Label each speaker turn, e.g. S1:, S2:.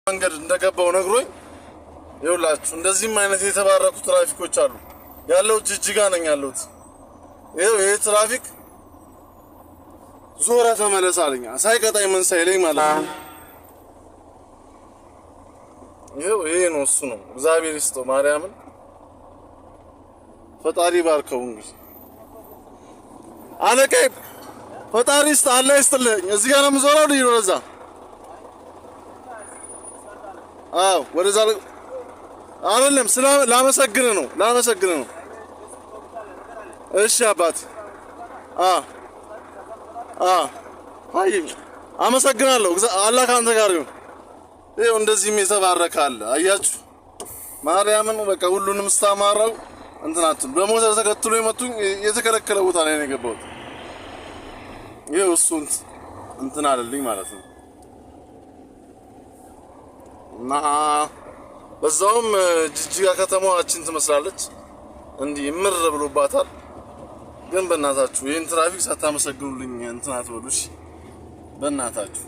S1: መንገድ እንደገባው ነግሮኝ ይውላችሁ እንደዚህም አይነት የተባረኩ ትራፊኮች አሉ ያለው ጅጅጋ ነኝ ያለሁት ይሄ ትራፊክ ዞራ ተመለስ አለኝ ሳይቀጣኝ ምን ሳይለኝ ማለት ነው ይሄ ነው እሱ ነው እግዚአብሔር ይስጠው ማርያምን ፈጣሪ ባርከው እንግዲህ አለቀይ ፈጣሪ ይስጥ አላህ ይስጥልኝ እዚህ ጋር ነው የምዞረው ልጅ ወደዛ ወደዛ አይደለም ላመሰግን ነው እሺ አባት አይ አመሰግናለሁ አላህ ካንተ ጋር ይሁን ይሄው እንደዚህም የተባረከ አለ አያችሁ ማርያምን በቃ ሁሉንም ስታማራው እንትናት በሞተር ተከትሎ የመጡኝ የተከለከለ ቦታ ላይ ነው የገባሁት ይሄው እሱን እንትና አይደልኝ ማለት ነው እና በዛውም ጅጅጋ ከተማዋችን ትመስላለች እንዲህ ምር ብሎባታል ግን በእናታችሁ ይሄን ትራፊክ ሳታመሰግኑልኝ እንትና አትበሉሽ በእናታችሁ